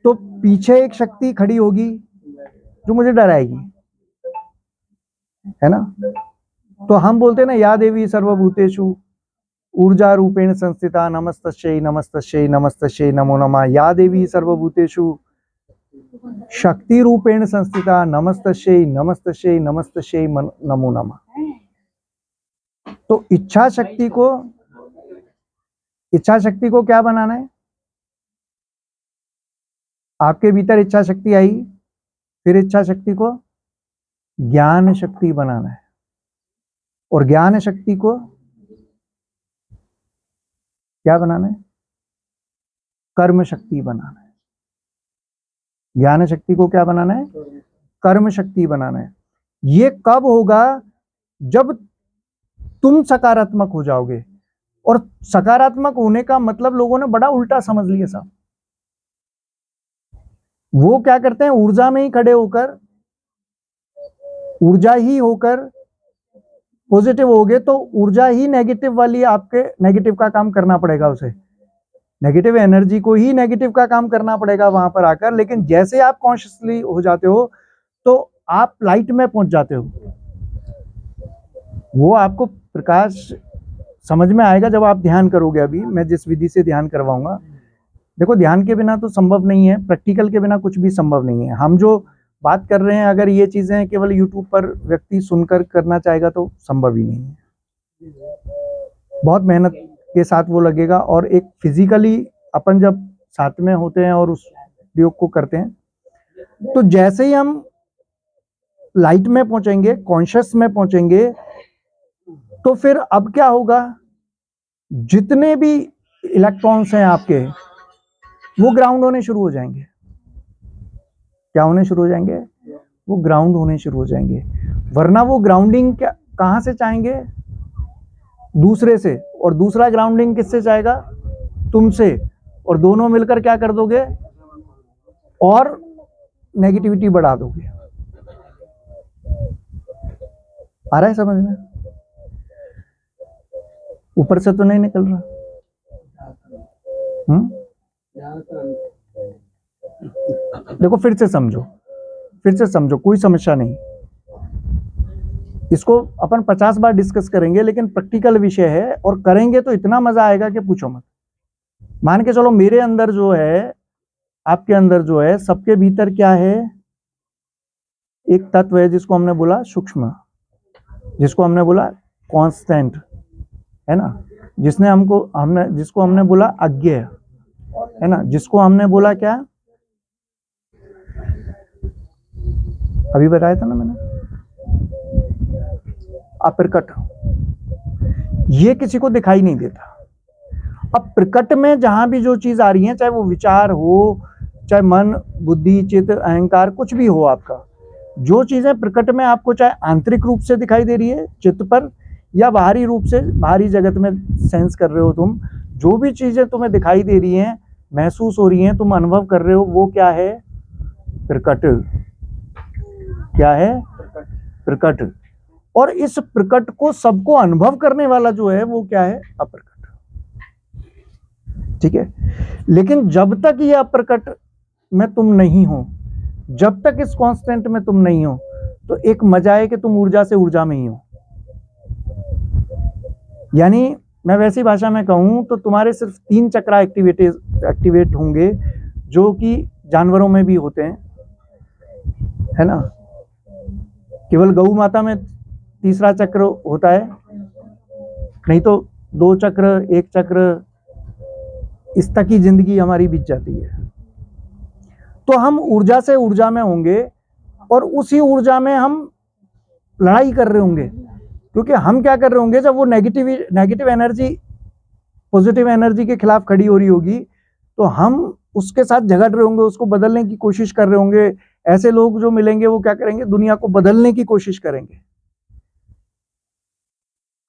तो पीछे एक शक्ति खड़ी होगी जो मुझे डराएगी, है ना? तो हम बोलते हैं ना, या देवी सर्वभूतेषु ऊर्जा रूपेण संस्थिता नमस्तस्यै नमस्तस्यै नमस्तस्यै नमो नमः। या देवी सर्वभूतेषु शक्ति रूपेण संस्थिता नमस्तस्यै नमस्तस्यै नमस्तस्यै नमो नमः। तो इच्छा शक्ति को क्या बनाना है? आपके भीतर इच्छा शक्ति आई, फिर इच्छा शक्ति को ज्ञान शक्ति बनाना है, और ज्ञान शक्ति को क्या बनाना है? कर्म शक्ति बनाना है। ज्ञान शक्ति को क्या बनाना है? कर्म शक्ति बनाना है। ये कब होगा? जब तुम सकारात्मक हो जाओगे। और सकारात्मक होने का मतलब लोगों ने बड़ा उल्टा समझ लिया साहब। वो क्या करते हैं, ऊर्जा में ही खड़े होकर, ऊर्जा ही होकर पॉजिटिव होगे, तो ऊर्जा ही नेगेटिव वाली आपके नेगेटिव का काम करना पड़ेगा, उसे नेगेटिव एनर्जी को ही नेगेटिव का काम करना पड़ेगा वहां पर आकर। लेकिन जैसे आप कॉन्शियसली हो जाते हो, तो आप लाइट में पहुंच जाते हो। वो आपको प्रकाश समझ में आएगा जब आप ध्यान करोगे। अभी मैं जिस विधि से ध्यान करवाऊंगा, देखो, ध्यान के बिना तो संभव नहीं है, प्रैक्टिकल के बिना कुछ भी संभव नहीं है। हम जो बात कर रहे हैं, अगर ये चीजें केवल यूट्यूब पर व्यक्ति सुनकर करना चाहेगा तो संभव ही नहीं है। बहुत मेहनत के साथ वो लगेगा। और एक फिजिकली अपन जब साथ में होते हैं और उस प्रयोग को करते हैं, तो जैसे ही हम लाइट में पहुंचेंगे, कॉन्शियस में पहुंचेंगे, तो फिर अब क्या होगा? जितने भी इलेक्ट्रॉन्स हैं आपके, वो ग्राउंड होने शुरू हो जाएंगे। क्या होने शुरू हो जाएंगे? वो ग्राउंड होने शुरू हो जाएंगे। वरना वो ग्राउंडिंग कहां से चाहेंगे? दूसरे से। और दूसरा ग्राउंडिंग किससे चाहेगा? तुमसे। और दोनों मिलकर क्या कर दोगे? और नेगेटिविटी बढ़ा दोगे। आ रहा है समझ में? ऊपर से तो नहीं निकल रहा। देखो, फिर से समझो, कोई समस्या नहीं। इसको अपन 50 बार डिस्कस करेंगे, लेकिन प्रैक्टिकल विषय है, और करेंगे तो इतना मजा आएगा कि पूछो मत। मान के चलो, मेरे अंदर जो है, आपके अंदर जो है, सबके भीतर क्या है? एक तत्व है जिसको हमने बोला सूक्ष्म, जिसको हमने बोला कांस्टेंट, है ना? जिसको हमने बोला अज्ञेय, है ना? जिसको हमने बोला क्या? अभी बताया था ना मैंने, अप्रकट। ये किसी को दिखाई नहीं देता। अब प्रकट में जहां भी जो चीज आ रही है, चाहे वो विचार हो, चाहे मन, बुद्धि, चित्त, अहंकार, कुछ भी हो आपका, जो चीजें प्रकट में आपको चाहे आंतरिक रूप से दिखाई दे रही है चित्त पर, या बाहरी रूप से बाहरी जगत में सेंस कर रहे हो तुम, जो भी चीजें तुम्हें दिखाई दे रही हैं, महसूस हो रही हैं, तुम अनुभव कर रहे हो, वो क्या है? प्रकट। क्या है? प्रकट। और इस प्रकट को सबको अनुभव करने वाला जो है वो क्या है? अप्रकट। ठीक है, लेकिन जब तक ये अप्रकट में तुम नहीं हो, जब तक इस कांस्टेंट में तुम नहीं हो, तो एक मजा है कि तुम ऊर्जा से ऊर्जा में ही हो। यानी मैं वैसी भाषा में कहूं तो तुम्हारे सिर्फ 3 चक्रा एक्टिवेट होंगे, जो कि जानवरों में भी होते हैं, है ना। केवल गौ माता में तीसरा चक्र होता है, नहीं तो 2 चक्र, 1 चक्र, इस तक की जिंदगी हमारी बीत जाती है। तो हम ऊर्जा से ऊर्जा में होंगे और उसी ऊर्जा में हम लड़ाई कर रहे होंगे, क्योंकि हम क्या कर रहे होंगे, जब वो नेगेटिव एनर्जी पॉजिटिव एनर्जी के खिलाफ खड़ी हो रही होगी, तो हम उसके साथ झगड़ रहे होंगे, उसको बदलने की कोशिश कर रहे होंगे। ऐसे लोग जो मिलेंगे वो क्या करेंगे? दुनिया को बदलने की कोशिश करेंगे।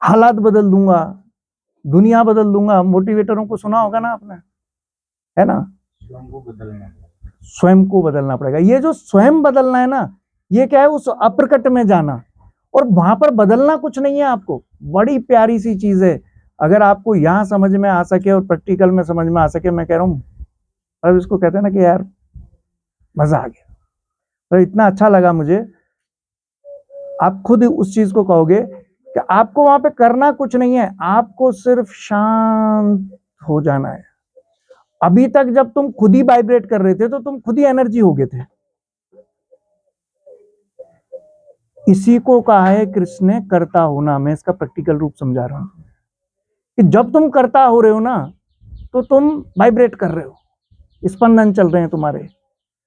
हालात बदल दूंगा, दुनिया बदल दूंगा। मोटिवेटरों को सुना होगा ना आपने, है ना। स्वयं को बदलना पड़ेगा। ये जो स्वयं बदलना है ना, ये क्या है? उस अप्रकट में जाना। और वहां पर बदलना कुछ नहीं है आपको, बड़ी प्यारी सी चीज है। अगर आपको यहां समझ में आ सके और प्रैक्टिकल में समझ में आ सके, मैं कह रहा हूं, अब इसको कहते हैं ना कि यार मजा आ गया, तो इतना अच्छा लगा मुझे। आप खुद उस चीज को कहोगे कि आपको वहां पे करना कुछ नहीं है, आपको सिर्फ शांत हो जाना है। अभी तक जब तुम खुद ही वाइब्रेट कर रहे थे तो तुम खुद ही एनर्जी हो गए थे। इसी को कहा है कृष्ण ने कर्ता होना। मैं इसका प्रैक्टिकल रूप समझा रहा हूं कि जब तुम कर्ता हो रहे हो ना, तो तुम वाइब्रेट कर रहे हो, स्पंदन चल रहे हैं तुम्हारे,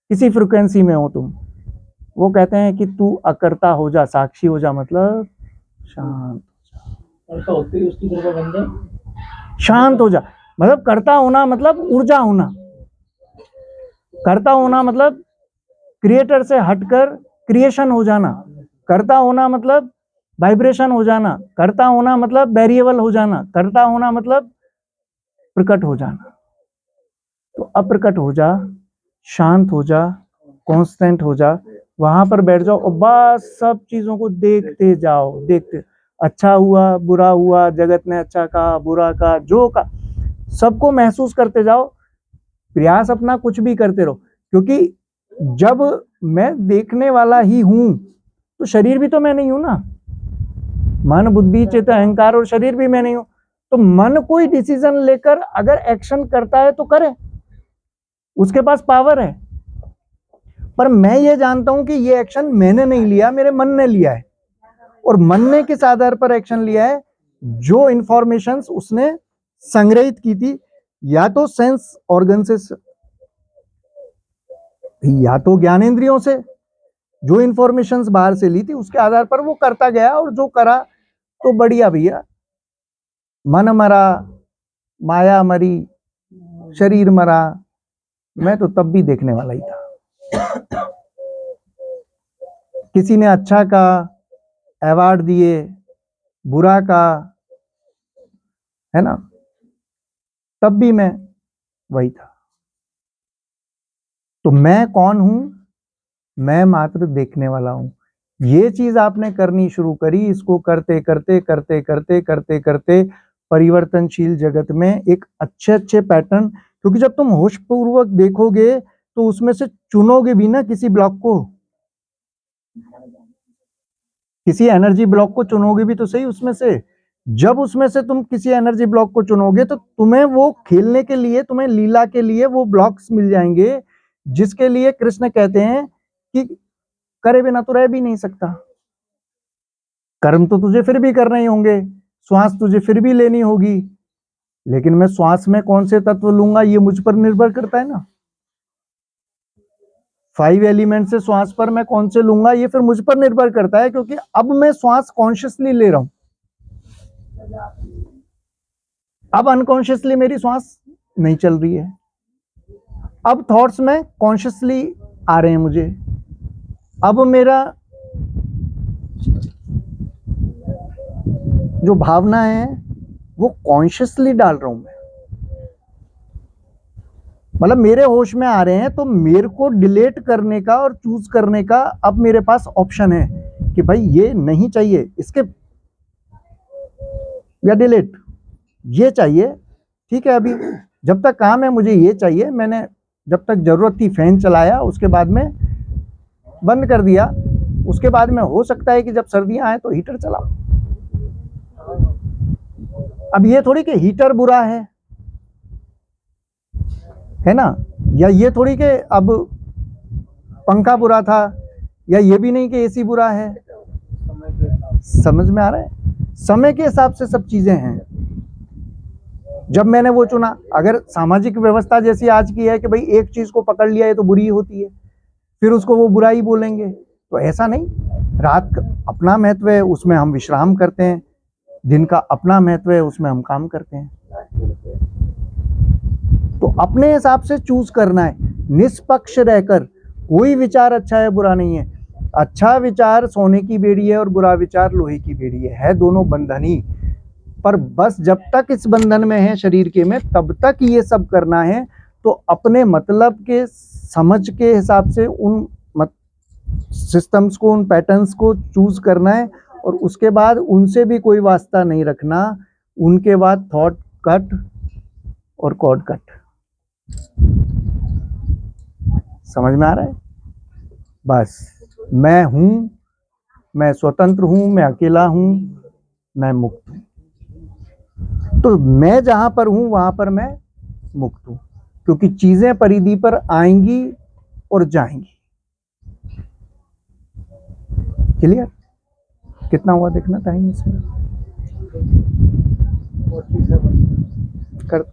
किसी फ्रिक्वेंसी में हो तुम। वो कहते हैं कि तू अकर्ता हो जा, साक्षी हो जा, मतलब शांत होती उसकी कृपा बन जाए। शांत हो जा मतलब कर्ता होना, मतलब ऊर्जा होना। कर्ता होना मतलब क्रिएटर से हटकर क्रिएशन हो जाना। कर्ता होना मतलब वाइब्रेशन हो जाना। कर्ता होना मतलब वेरिएबल हो जाना। कर्ता होना मतलब प्रकट हो जाना। तो अप्रकट हो जा, शांत हो जा, कांस्टेंट हो जा, वहां पर बैठ जाओ और बस सब चीजों को देखते जाओ, देखते। अच्छा हुआ, बुरा हुआ, जगत ने अच्छा कहा, बुरा कहा, जो कहा, सबको महसूस करते जाओ। प्रयास अपना कुछ भी करते रहो, क्योंकि जब मैं देखने वाला ही हूं, तो शरीर भी तो मैं नहीं हूं ना। मन, बुद्धि, चित्त, अहंकार और शरीर भी मैं नहीं हूं। तो मन कोई डिसीजन लेकर अगर एक्शन करता है तो करे, उसके पास पावर है। पर मैं ये जानता हूं कि ये एक्शन मैंने नहीं लिया, मेरे मन ने लिया है। और मन ने किस आधार पर एक्शन लिया है? जो इंफॉर्मेशंस उसने संग्रहित की थी, या तो सेंस ऑर्गन से, या तो ज्ञानेंद्रियों से, जो इंफॉर्मेशंस बाहर से ली थी उसके आधार पर वो करता गया। और जो करा तो बढ़िया भैया। मन मरा, माया मरी, शरीर मरा, मैं तो तब भी देखने वाला ही था। किसी ने अच्छा कहा, अवार्ड दिए, बुरा कहा, है ना, तब भी मैं वही था। तो मैं कौन हूं? मैं मात्र देखने वाला हूं। ये चीज आपने करनी शुरू करी, इसको करते करते करते करते करते करते परिवर्तनशील जगत में एक अच्छे अच्छे पैटर्न, क्योंकि जब तुम होशपूर्वक देखोगे तो उसमें से चुनोगे भी ना किसी ब्लॉक को, किसी एनर्जी ब्लॉक को चुनोगे भी तो सही उसमें से। जब उसमें से तुम किसी एनर्जी ब्लॉक को चुनोगे तो तुम्हें वो खेलने के लिए, तुम्हें लीला के लिए वो ब्लॉक्स मिल जाएंगे, जिसके लिए कृष्ण कहते हैं कि करे बिना तो रह भी नहीं सकता। कर्म तो तुझे फिर भी करने ही होंगे, श्वास तुझे फिर भी लेनी होगी, लेकिन मैं श्वास में कौन से तत्व लूंगा ये मुझ पर निर्भर करता है ना। 5 एलिमेंट से श्वास पर मैं कौन से लूंगा ये फिर मुझ पर निर्भर करता है, क्योंकि अब मैं श्वास कॉन्शियसली ले रहा हूं। अब अनकॉन्शियसली मेरी श्वास नहीं चल रही है। अब थॉट्स में कॉन्शियसली आ रहे हैं मुझे। अब मेरा जो भावना है वो कॉन्शियसली डाल रहा हूं मैं। मतलब मेरे होश में आ रहे हैं, तो मेरे को डिलीट करने का और चूज करने का अब मेरे पास ऑप्शन है कि भाई ये नहीं चाहिए, इसके या डिलीट, ये चाहिए, ठीक है। अभी जब तक काम है मुझे ये चाहिए, मैंने जब तक जरूरत थी फैन चलाया, उसके बाद में बंद कर दिया, उसके बाद में हो सकता है कि जब सर्दियां आए तो हीटर चलाओ। अब ये थोड़ी कि हीटर बुरा है ना, या ये थोड़ी कि अब पंखा बुरा था, या ये भी नहीं कि एसी बुरा है। समझ में आ रहा है, समय के हिसाब से सब चीजें हैं। जब मैंने वो चुना, अगर सामाजिक व्यवस्था जैसी आज की है कि भाई एक चीज को पकड़ लिया है तो बुरी होती है, फिर उसको वो बुराई बोलेंगे, तो ऐसा नहीं। रात का अपना महत्व है, उसमें हम विश्राम करते हैं, दिन का अपना महत्व है, उसमें हम काम करते हैं। तो अपने हिसाब से चूज करना है, निष्पक्ष रहकर। कोई विचार अच्छा है बुरा नहीं है, अच्छा विचार सोने की बेड़ी है और बुरा विचार लोहे की बेड़ी है दोनों बंधनी। पर बस जब तक इस बंधन में है शरीर के में, तब तक ये सब करना है। तो अपने मतलब के समझ के हिसाब से उन सिस्टम्स को, उन पैटर्न्स को चूज करना है, और उसके बाद उनसे भी कोई वास्ता नहीं रखना। उनके बाद थॉट कट और कॉर्ड कट। समझ में आ रहा है? बस मैं हूं, मैं स्वतंत्र हूं, मैं अकेला हूं, मैं मुक्त हूं। तो मैं जहां पर हूं वहां पर मैं मुक्त हूं, क्योंकि चीजें परिधि पर आएंगी और जाएंगी। क्लियर? कितना हुआ देखना टाइम इसमें कर